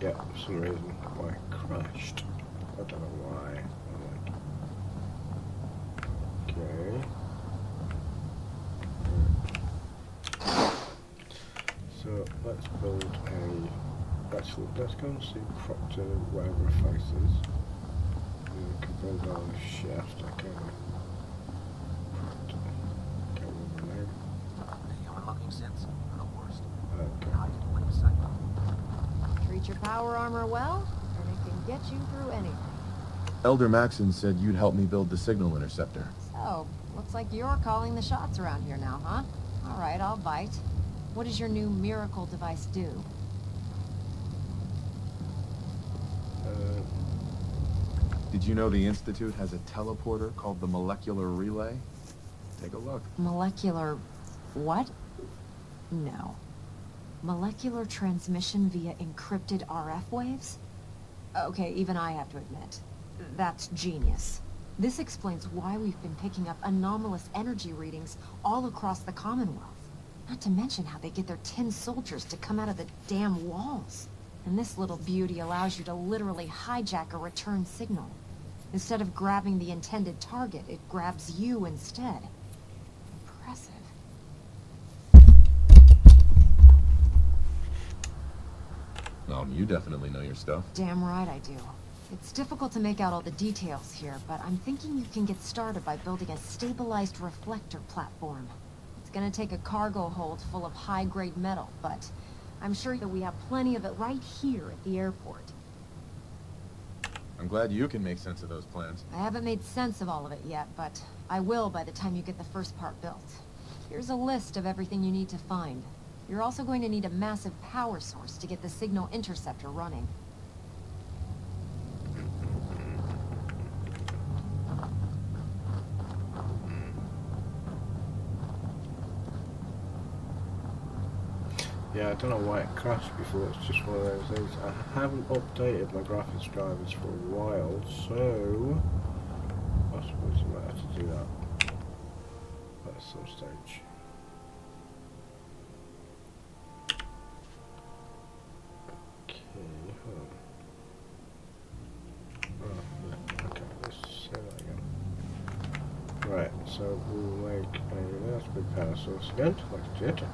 Yeah, for some reason why it crashed. I don't know why. Okay. So let's build a. Actually, let's go and see Proctor wherever her face is. And we can build our shaft. Okay. Proctor. Can't remember her name. The human-looking synths are the worst. Okay. Hide in plain sight. Treat your power armor well, and it can get you through anything. Elder Maxon said you'd help me build the signal interceptor. So, looks like you're calling the shots around here now, huh? All right, I'll bite. What does your new miracle device do? Did you know the Institute has a teleporter called the Molecular Relay? Take a look. Molecular... what? No. Molecular transmission via encrypted RF waves? Okay, even I have to admit, that's genius. This explains why we've been picking up anomalous energy readings all across the Commonwealth. Not to mention how they get their tin soldiers to come out of the damn walls. And this little beauty allows you to literally hijack a return signal. Instead of grabbing the intended target, it grabs you instead. Impressive. Oh, you definitely know your stuff. Damn right I do. It's difficult to make out all the details here, but I'm thinking you can get started by building a stabilized reflector platform. It's gonna take a cargo hold full of high-grade metal, but I'm sure that we have plenty of it right here at the airport. I'm glad you can make sense of those plans. I haven't made sense of all of it yet, but I will by the time you get the first part built. Here's a list of everything you need to find. You're also going to need a massive power source to get the signal interceptor running. Yeah, I don't know why it crashed before, it's just one of those things. I haven't updated my graphics drivers for a while, so I suppose I might have to do that at some stage. Okay, hold on. Oh, yeah, okay, let's say that again. Right, so we'll make a nice big power source again, like a theatre.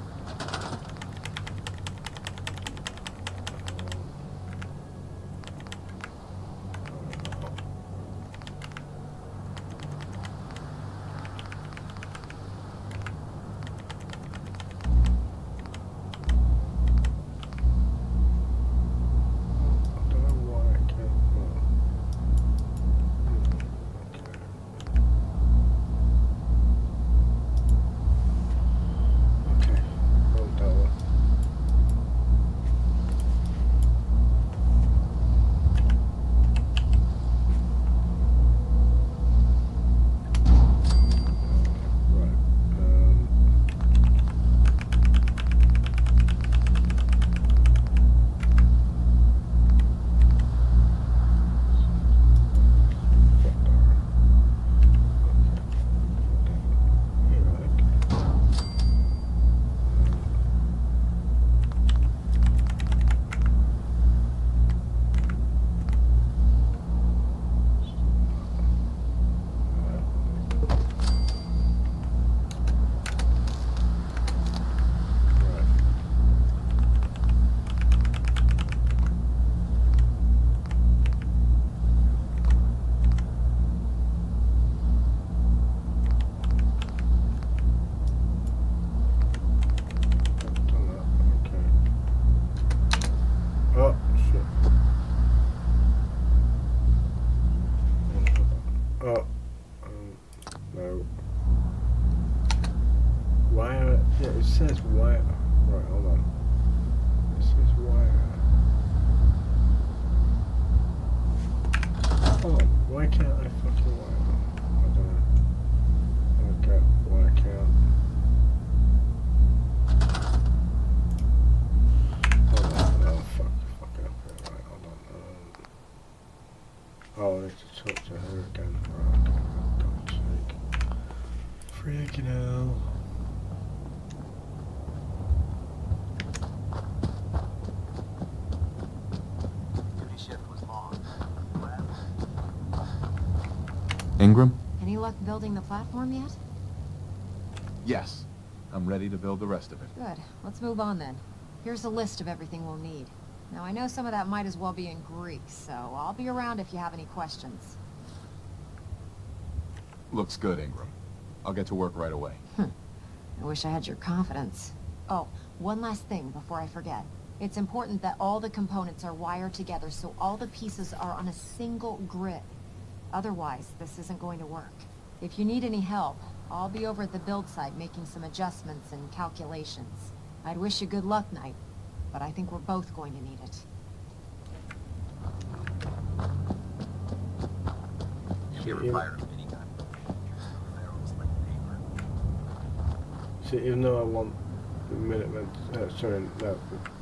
No. Wire. Yeah, it says wire. Right, hold on. It says wire. Hold on. Why can't I fucking wire? I don't know. I don't get why I can't. Hold on. Oh, fuck it up here. Right, hold on. Oh, I need to talk to her again. Right, okay. God's sake. Freaking hell. Ingram? Any luck building the platform yet? Yes. I'm ready to build the rest of it. Good. Let's move on then. Here's a list of everything we'll need. Now, I know some of that might as well be in Greek, so I'll be around if you have any questions. Looks good, Ingram. I'll get to work right away. I wish I had your confidence. Oh, one last thing before I forget. It's important that all the components are wired together so all the pieces are on a single grid. Otherwise, this isn't going to work. If you need any help, I'll be over at the build site making some adjustments and calculations. I'd wish you good luck, Knight, but I think we're both going to need it. If you ever fired a minigun, barrels like paper. See, even though I want the Minutemen, the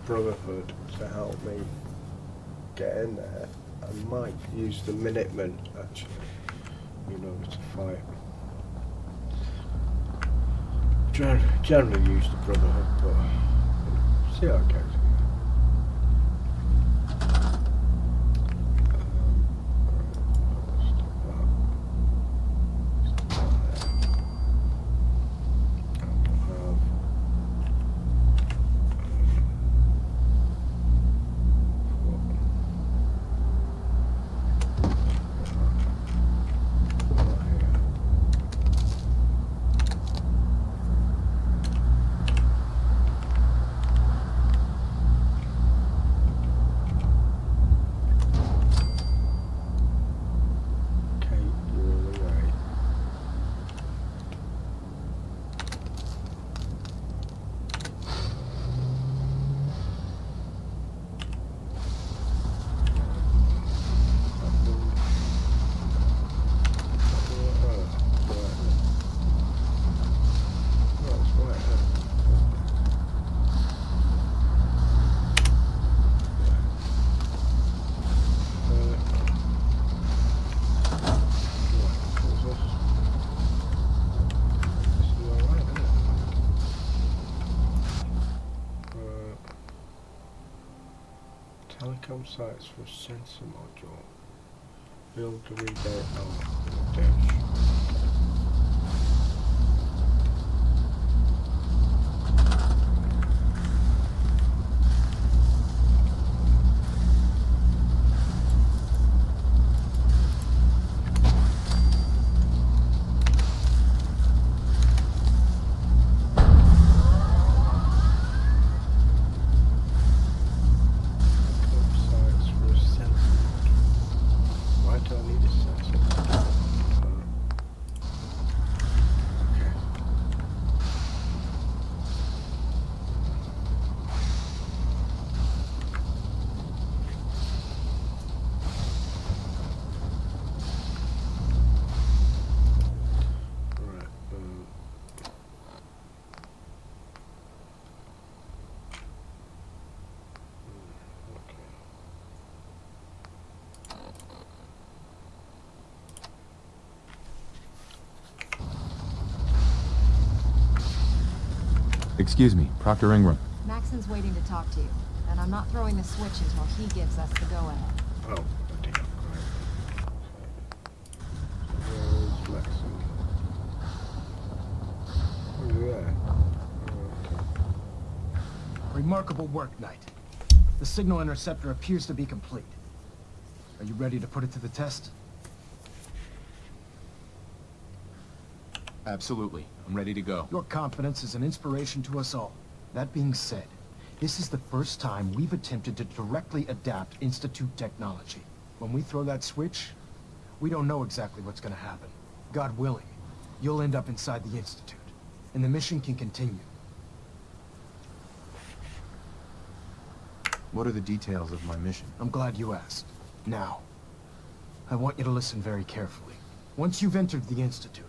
Brotherhood to help me get in there, I might use the Minutemen actually in order to fight. Generally use the Brotherhood, but see how it goes. Telecom sites for sensor module. Build the rebate dish. Excuse me, Proctor Ingram. Maxon's waiting to talk to you, and I'm not throwing the switch until he gives us the go-ahead. Oh, damn, great. Where's Maxon? Who's there? Oh, okay. Remarkable work, Knight. The signal interceptor appears to be complete. Are you ready to put it to the test? Absolutely. I'm ready to go. Your confidence is an inspiration to us all. That being said, this is the first time we've attempted to directly adapt Institute technology. When we throw that switch, we don't know exactly what's going to happen. God willing, you'll end up inside the Institute, and the mission can continue. What are the details of my mission? I'm glad you asked. Now, I want you to listen very carefully. Once you've entered the Institute,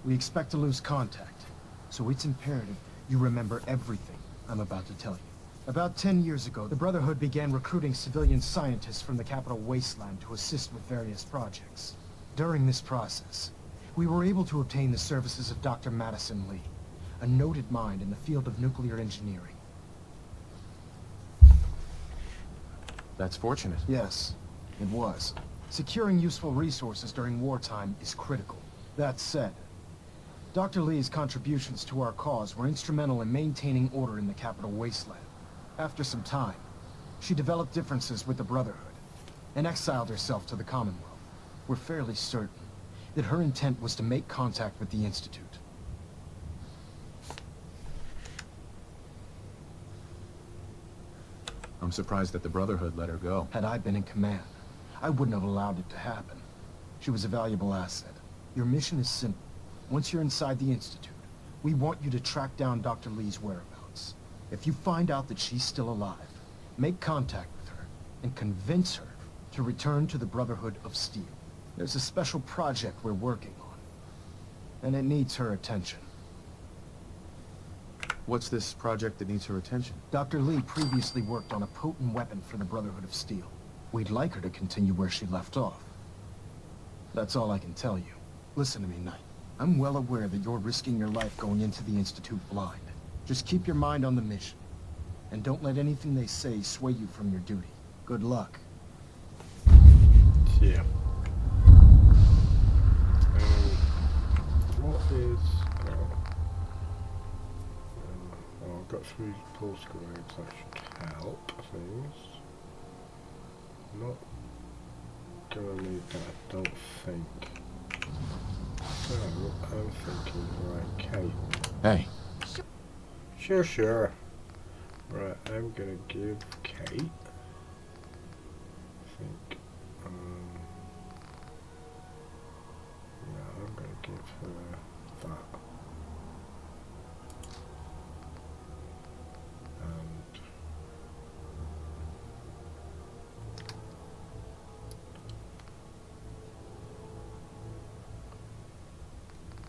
we expect to lose contact, so it's imperative you remember everything I'm about to tell you. About 10 years ago, the Brotherhood began recruiting civilian scientists from the capital wasteland to assist with various projects. During this process, we were able to obtain the services of Dr. Madison Lee, a noted mind in the field of nuclear engineering. That's fortunate. Yes, it was. Securing useful resources during wartime is critical. That said, Dr. Lee's contributions to our cause were instrumental in maintaining order in the capital wasteland. After some time, she developed differences with the Brotherhood and exiled herself to the Commonwealth. We're fairly certain that her intent was to make contact with the Institute. I'm surprised that the Brotherhood let her go. Had I been in command, I wouldn't have allowed it to happen. She was a valuable asset. Your mission is simple. Once you're inside the Institute, we want you to track down Dr. Lee's whereabouts. If you find out that she's still alive, make contact with her and convince her to return to the Brotherhood of Steel. There's a special project we're working on, and it needs her attention. What's this project that needs her attention? Dr. Lee previously worked on a potent weapon for the Brotherhood of Steel. We'd like her to continue where she left off. That's all I can tell you. Listen to me, Knight. I'm well aware that you're risking your life going into the Institute blind. Just keep your mind on the mission, and don't let anything they say sway you from your duty. Good luck. Yeah. What is... oh, I've got 3 pulse grenades, that should help things. Not gonna need that, I don't think. So, I'm thinking, right, Kate. Hey. Sure. Right, I'm gonna give Kate, I think, yeah, I'm gonna give her that. And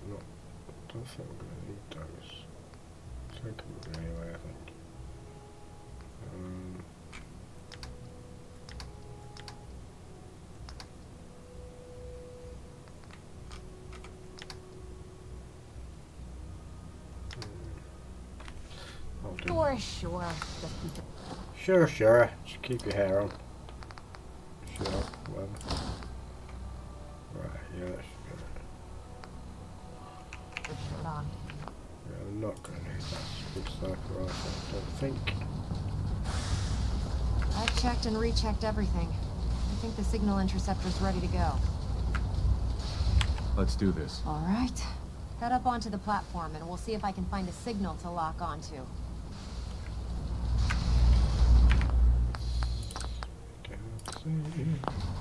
no, I don't think I'm gonna need those. I think I'm gonna anyway, I think. I'll do that. Sure. Sure. Just keep your hair on. Sure. Well. Right, yeah, that should be it. Put it on. Yeah, I'm not going to need that big sniper rifle, I don't think. I've checked and rechecked everything. I think the signal interceptor's ready to go. Let's do this. All right. Head up onto the platform and we'll see if I can find a signal to lock onto.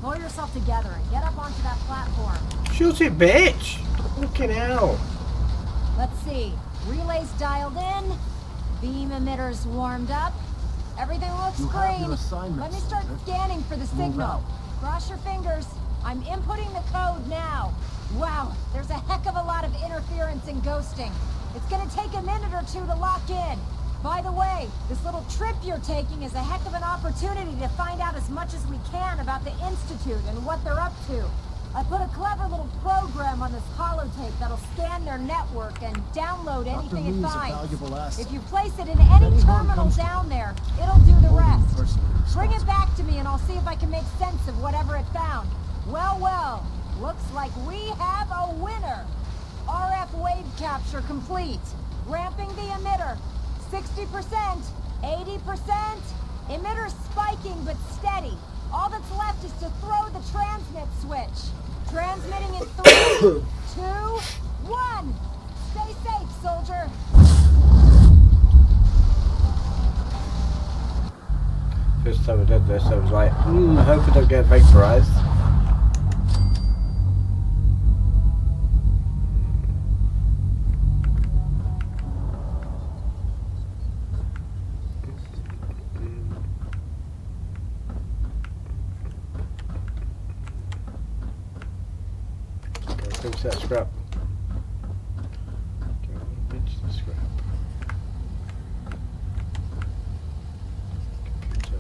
Pull yourself together and get up onto that platform. Shoot it, bitch! Fucking hell! Let's see. Relays dialed in. Beam emitters warmed up. Everything looks You have green. your assignment, Let me start soldier. scanning for the Move signal. out. Cross your fingers. I'm inputting the code now. Wow, there's a heck of a lot of interference and ghosting. It's gonna take a minute or 2 to lock in. By the way, this little trip you're taking is a heck of an opportunity to find out as much as we can about the Institute and what they're up to. I put a clever little program on this holotape that'll scan their network and download Dr. anything it Lee is a finds. valuable asset. If you place it in any If any harm terminal comes to down there, it'll do the Holding you rest. personally Bring it responsible. back to me and I'll see if I can make sense of whatever it found. Well, looks like we have a winner. RF wave capture complete. Ramping the emitter. 60%, 80%. Emitter spiking but steady. All that's left is to throw the transmit switch. Transmitting in 3, 2, 1. Stay safe, soldier. First time I did this, I was like, I hope I don't get vaporized. Go pinch that scrap. Go pinch the scrap. Computer.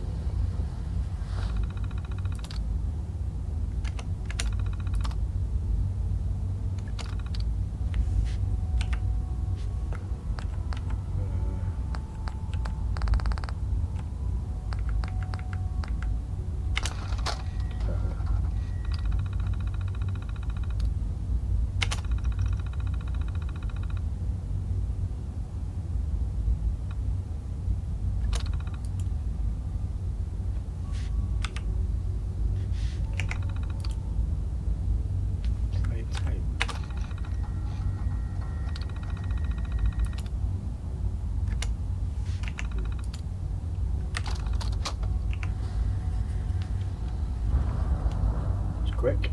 quick.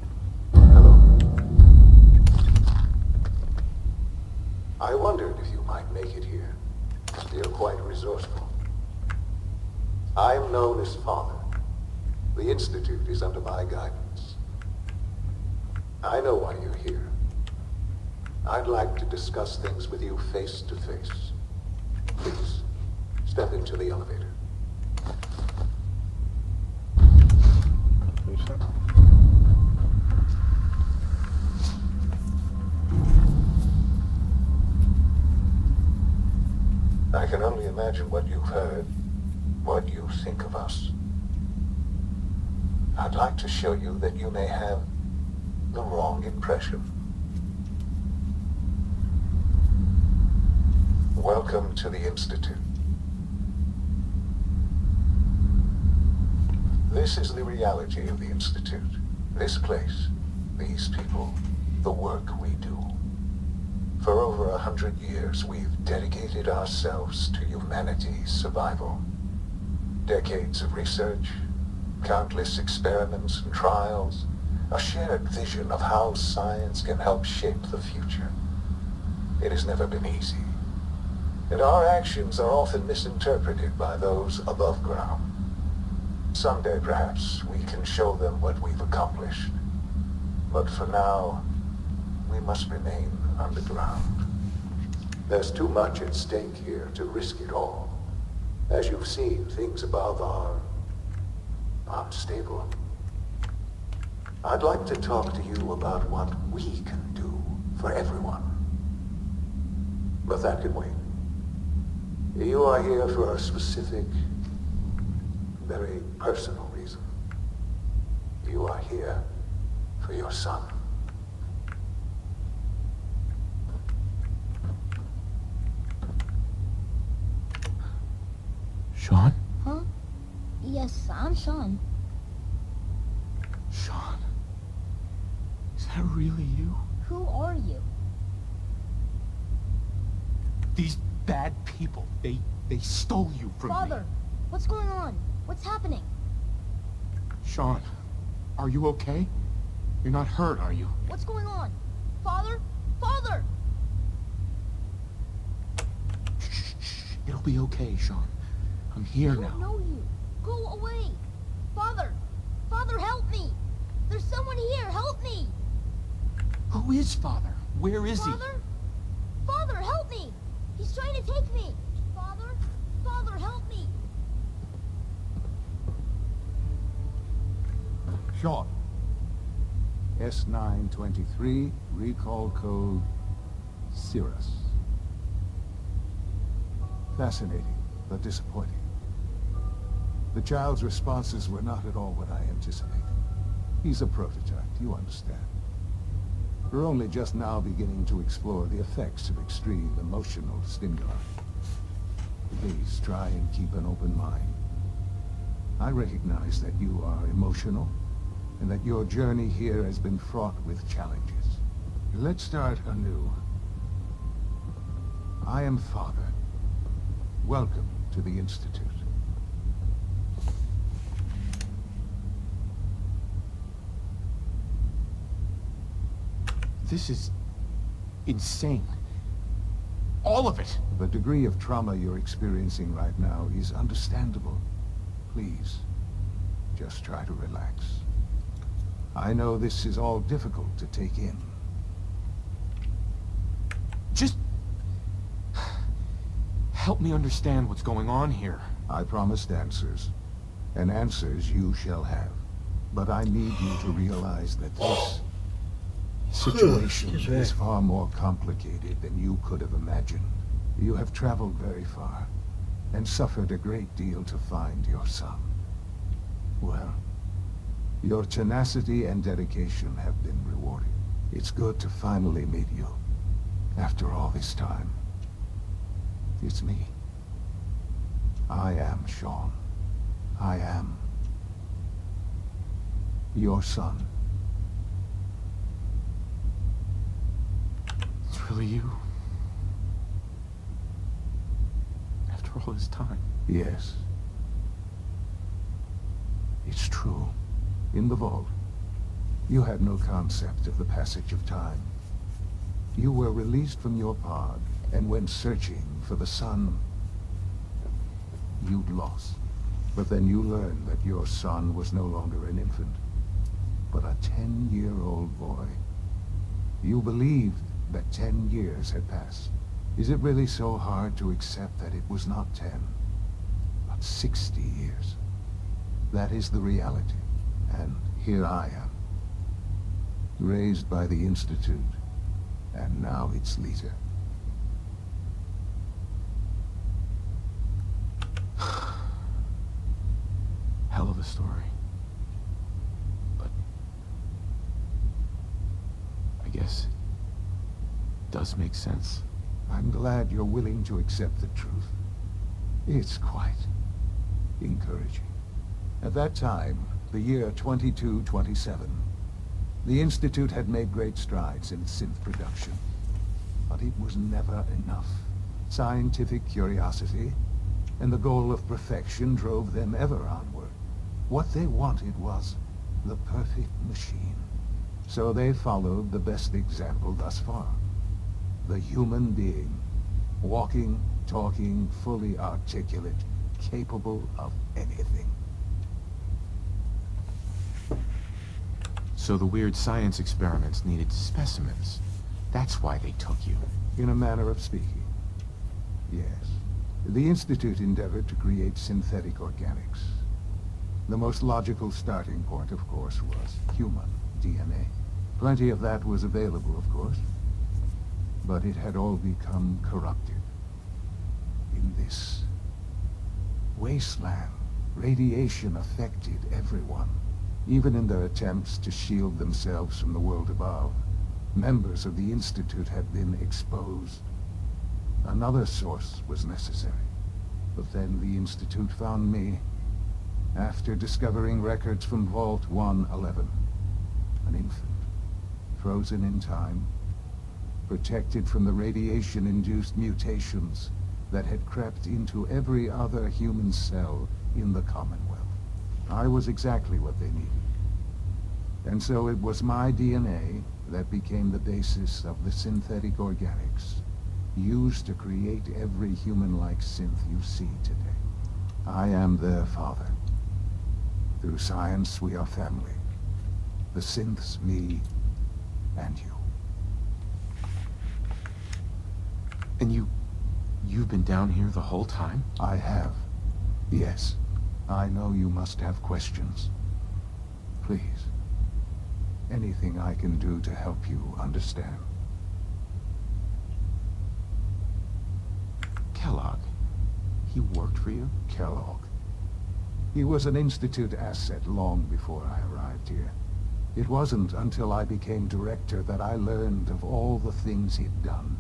Hello. I wondered if you might make it here. You're quite resourceful. I'm known as Father. The Institute is under my guidance. I know why you're here. I'd like to discuss things with you face to face. Please, step into the elevator. Who's that? I can only imagine what you've heard, what you think of us. I'd like to show you that you may have the wrong impression. Welcome to the Institute. This is the reality of the Institute. This place, these people, the work we do. For over 100 years, we've dedicated ourselves to humanity's survival. Decades of research, countless experiments and trials, a shared vision of how science can help shape the future. It has never been easy, and our actions are often misinterpreted by those above ground. Someday, perhaps, we can show them what we've accomplished. But for now, we must remain underground. There's too much at stake here to risk it all. As you've seen, things above are unstable. I'd like to talk to you about what we can do for everyone. But that can wait. You are here for a specific, very personal reason. You are here for your son. Sean? Huh? Yes, I'm Sean. Sean? Is that really you? Who are you? These bad people, they stole you from Father, what's going on? What's happening? me. Sean, are you okay? You're not hurt, are you? What's going on? Father? Father! Shh, shh. It'll be okay, Sean. I'm here I now. don't know you. Go away. Father! Father, help me! There's someone here. Help me! Who is Father? Where is he? Father? Father, help me! He's trying to take me! Father? Father, help me! Sean. S923, recall code Cirrus. Fascinating, but disappointing. The child's responses were not at all what I anticipated. He's a prototype, you understand. We're only just now beginning to explore the effects of extreme emotional stimuli. Please try and keep an open mind. I recognize that you are emotional, and that your journey here has been fraught with challenges. Let's start anew. I am Father. Welcome to the Institute. This is insane. All of it. The degree of trauma you're experiencing right now is understandable. Please, just try to relax. I know this is all difficult to take in. Just help me understand what's going on here. I promised answers, and answers you shall have. But I need you to realize that this situation is far more complicated than you could have imagined. You have traveled very far, and suffered a great deal to find your son. Well, your tenacity and dedication have been rewarded. It's good to finally meet you, after all this time. It's me. I am Sean. I am your son. It's really you. After all this time. Yes. It's true. In the vault. You had no concept of the passage of time. You were released from your pod and went searching for the sun you'd lost. But then you learned that your son was no longer an infant, but a 10-year-old boy. You believed that 10 years had passed. Is it really so hard to accept that it was not 10, but 60 years? That is the reality, and here I am, raised by the Institute, and now its leader. Hell of a story. But I guess it does make sense. I'm glad you're willing to accept the truth. It's quite encouraging. At that time, the year 2227, the Institute had made great strides in synth production. But it was never enough. Scientific curiosity and the goal of perfection drove them ever onward. What they wanted was the perfect machine. So they followed the best example thus far. The human being. Walking, talking, fully articulate, capable of anything. So the weird science experiments needed specimens. That's why they took you. In a manner of speaking. Yes. The Institute endeavored to create synthetic organics. The most logical starting point, of course, was human DNA. Plenty of that was available, of course. But it had all become corrupted. In this wasteland, radiation affected everyone. Even in their attempts to shield themselves from the world above, members of the Institute had been exposed. Another source was necessary. But then the Institute found me after discovering records from Vault 111. An infant, frozen in time, protected from the radiation-induced mutations that had crept into every other human cell in the Commonwealth. I was exactly what they needed. And so it was my DNA that became the basis of the synthetic organics used to create every human-like synth you see today. I am their father. Through science, we are family. The synths, me, and you. And you've been down here the whole time? I have. Yes. I know you must have questions. Please. Anything I can do to help you understand. Kellogg. He worked for you? Kellogg. He was an Institute asset long before I arrived here. It wasn't until I became director that I learned of all the things he'd done.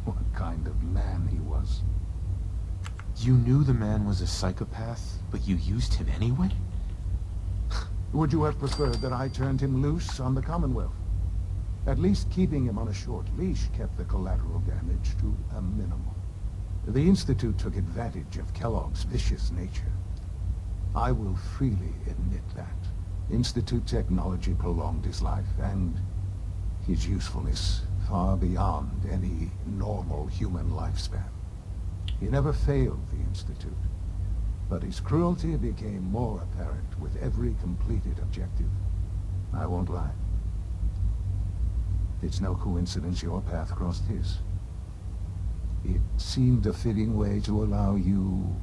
What kind of man he was. You knew the man was a psychopath, but you used him anyway? Would you have preferred that I turned him loose on the Commonwealth? At least keeping him on a short leash kept the collateral damage to a minimum. The Institute took advantage of Kellogg's vicious nature. I will freely admit that. Institute technology prolonged his life, and his usefulness far beyond any normal human lifespan. He never failed the Institute, but his cruelty became more apparent with every completed objective. I won't lie. It's no coincidence your path crossed his. It seemed a fitting way to allow you,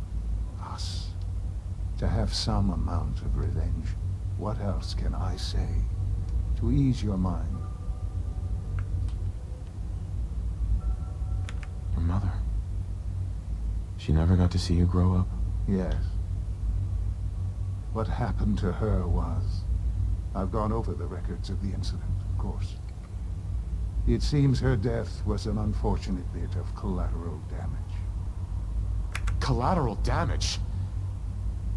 us, to have some amount of revenge. What else can I say to ease your mind? Your mother. She never got to see you grow up? Yes. What happened to her was... I've gone over the records of the incident, of course. It seems her death was an unfortunate bit of collateral damage. Collateral damage?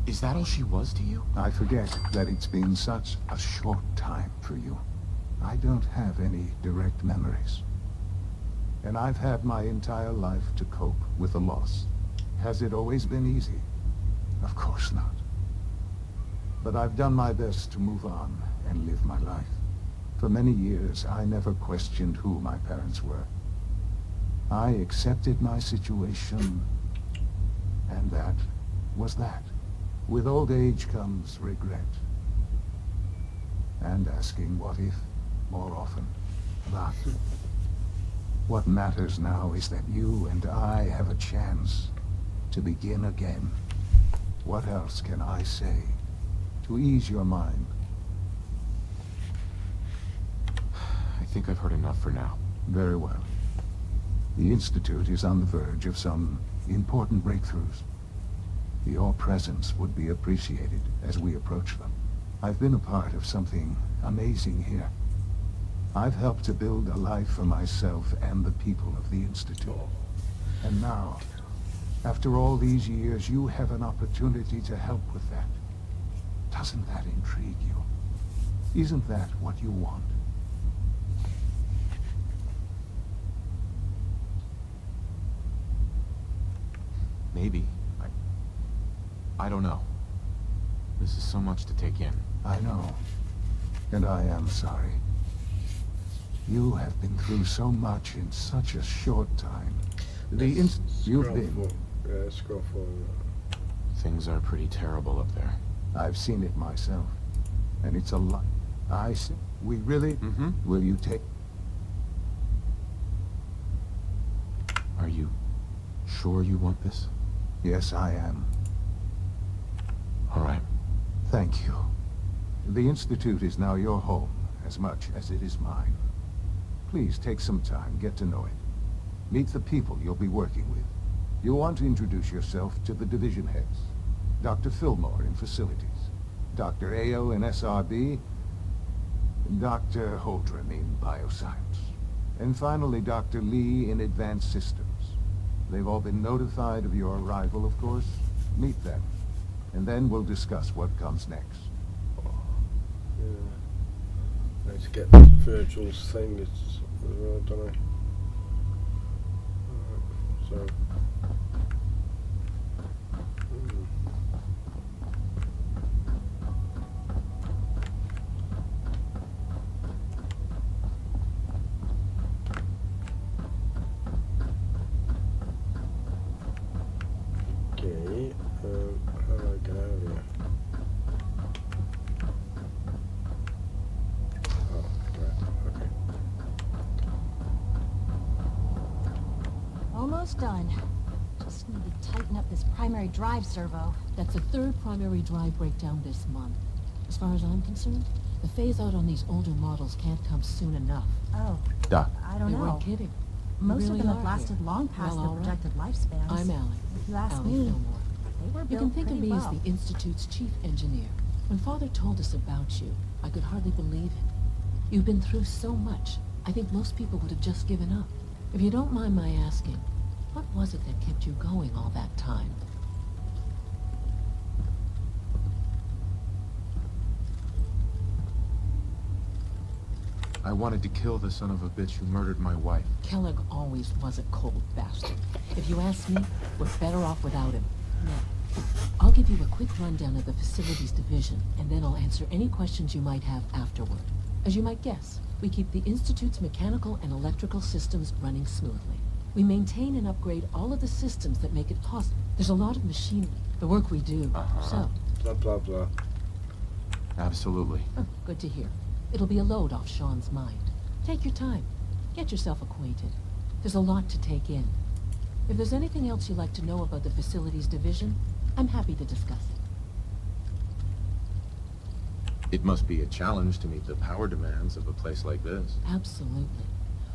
Is that all she was to you? I forget that it's been such a short time for you. I don't have any direct memories. And I've had my entire life to cope with the loss. Has it always been easy? Of course not. But I've done my best to move on and live my life. For many years, I never questioned who my parents were. I accepted my situation, and that was that. With old age comes regret. And asking what if more often. But what matters now is that you and I have a chance to begin again. What else can I say to ease your mind? I think I've heard enough for now. Very well. The Institute is on the verge of some important breakthroughs. Your presence would be appreciated as we approach them. I've been a part of something amazing here. I've helped to build a life for myself and the people of the Institute. And now, after all these years, you have an opportunity to help with that. Doesn't that intrigue you? Isn't that what you want? Maybe. I don't know. This is so much to take in. I know. And I am sorry. You have been through so much in such a short time. You've been... Scroll forward. Things are pretty terrible up there. I've seen it myself. And it's a lot. I see. We really... Mm-hmm. Will you take... Are you sure you want this? Yes, I am. All right. Thank you. The Institute is now your home, as much as it is mine. Please take some time, get to know it. Meet the people you'll be working with. You'll want to introduce yourself to the division heads. Dr. Fillmore in Facilities, Dr. Ayo in SRB, and Dr. Holdren in Bioscience. And finally, Dr. Lee in Advanced Systems. They've all been notified of your arrival, of course. Meet them. And then we'll discuss what comes next. Yeah. Let's get Virgil's thing as well, don't I? So. Okay, how do I get out of here? Oh, right, okay. Almost done. Just need to tighten up this primary drive servo. That's the third primary drive breakdown this month. As far as I'm concerned, the phase-out on these older models can't come soon enough. Oh, Doc. I don't They know. weren't kidding. Most really of them are have lasted here. long past Well, their all right. projected lifespans. I'm Allie. If you ask Allie me, Fillmore. they were You built can think of pretty me well. as the Institute's chief engineer. When Father told us about you, I could hardly believe it. You've been through so much, I think most people would have just given up. If you don't mind my asking, what was it that kept you going all that time? I wanted to kill the son of a bitch who murdered my wife. Kellogg always was a cold bastard. If you ask me, we're better off without him. Now, I'll give you a quick rundown of the Facilities Division, and then I'll answer any questions you might have afterward. As you might guess, we keep the Institute's mechanical and electrical systems running smoothly. We maintain and upgrade all of the systems that make it possible. There's a lot of machinery, the work we do. So, Blah, blah, blah. Absolutely. good to hear. It'll be a load off Sean's mind. Take your time. Get yourself acquainted. There's a lot to take in. If there's anything else you'd like to know about the Facilities Division, I'm happy to discuss it. It must be a challenge to meet the power demands of a place like this. Absolutely.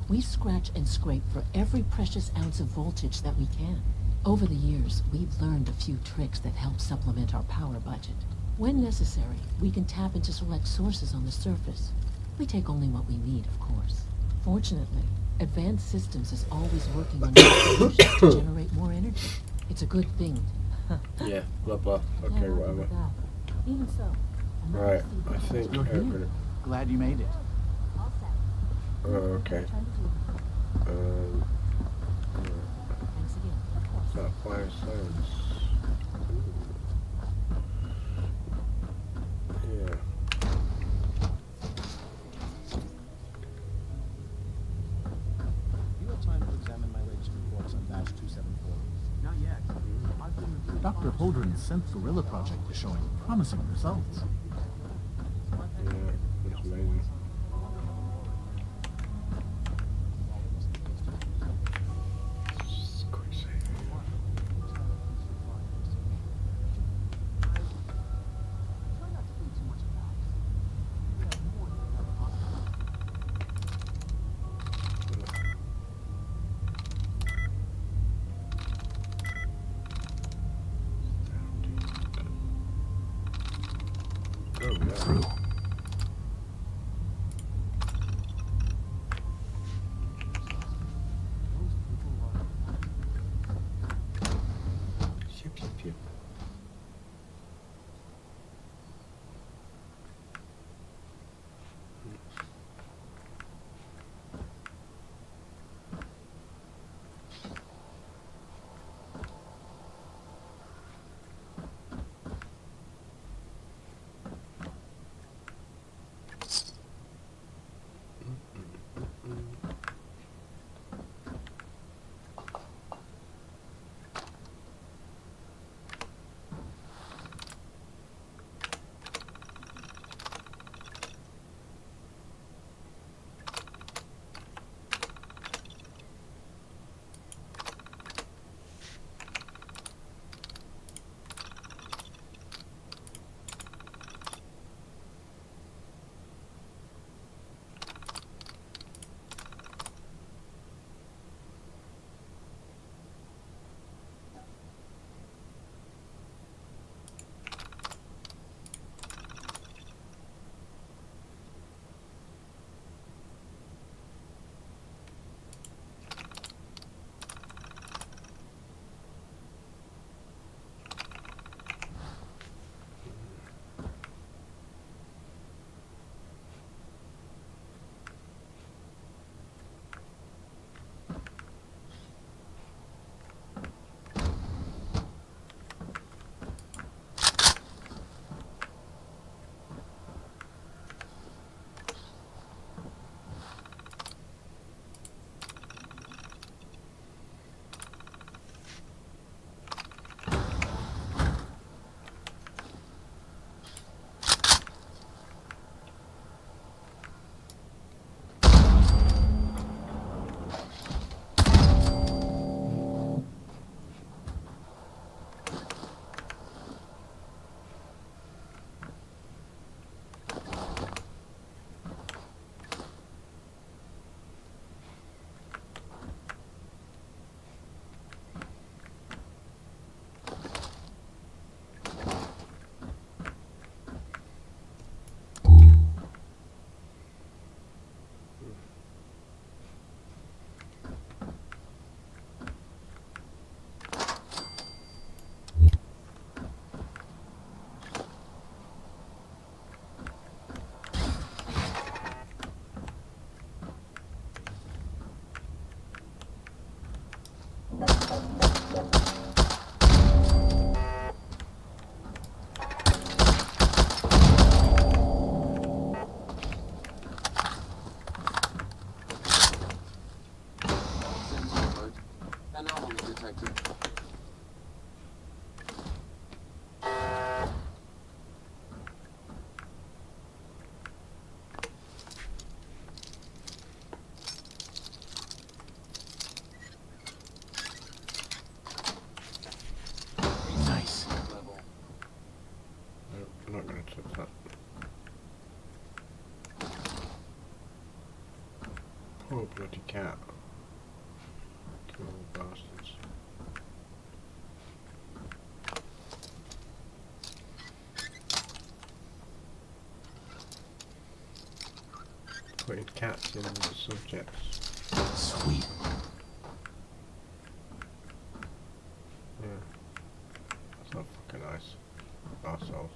We scratch and scrape for every precious ounce of voltage that we can. Over the years, we've learned a few tricks that help supplement our power budget. When necessary, we can tap into select sources on the surface. We take only what we need, of course. Fortunately, Advanced Systems is always working on new solutions to generate more energy. It's a good thing. Yeah, blah, blah. Okay, Can't argue whatever. with that. Even so, I'm not Right, seeing I think you're here. everybody... Glad you made it. All set. Oh, okay. Trying to do. Thanks again. Of course. That fire science. Holdren's synth gorilla project is showing promising results. Yeah, that's amazing. Quick save. Oh, yeah. Through. Yep, yep, yep. Anomaly detected. Nice. Level. Nope, I'm not going to touch that. Poor bloody cat. Kill all bastards. Putting cats in the subjects. Sweet. Yeah. That's not fucking nice. Arseholes.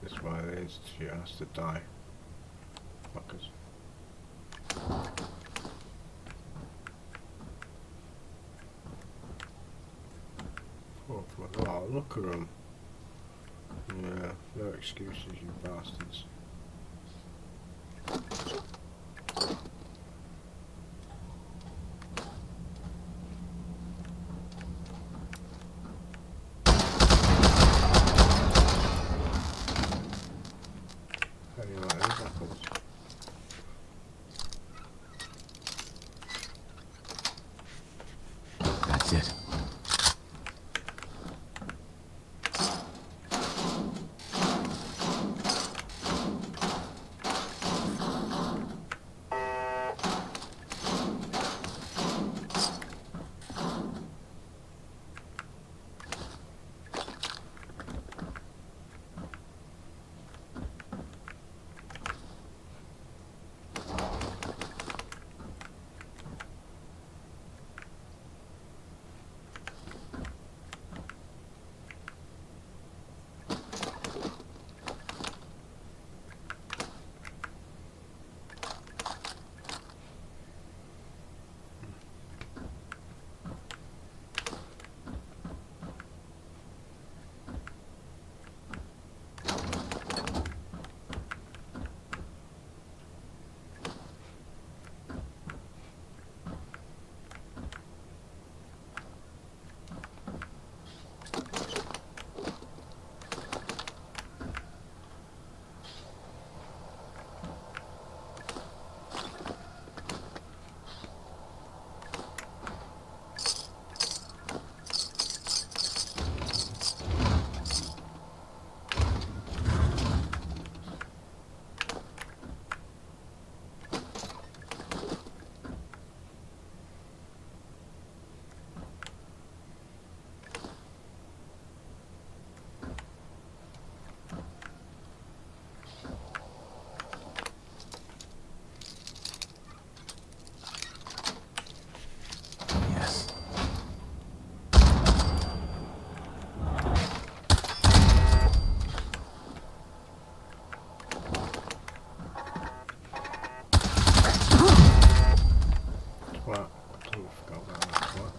This is why the institute has to die. Fuckers. Oh, look at them. Yeah, no excuses, you bastards. Anyway, these apples. That's it. Yes. What? I totally forgot about that. What?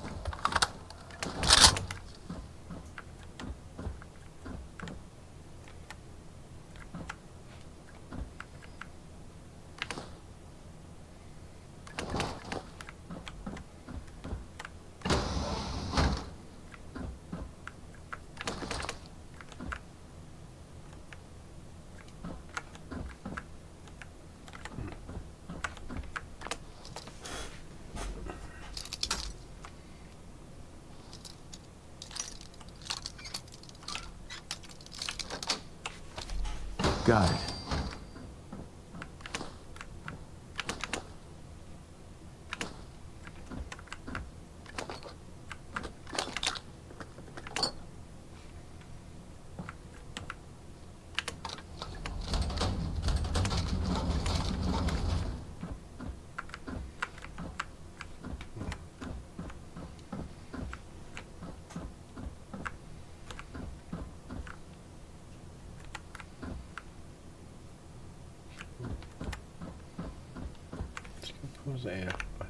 Got it. What was it here?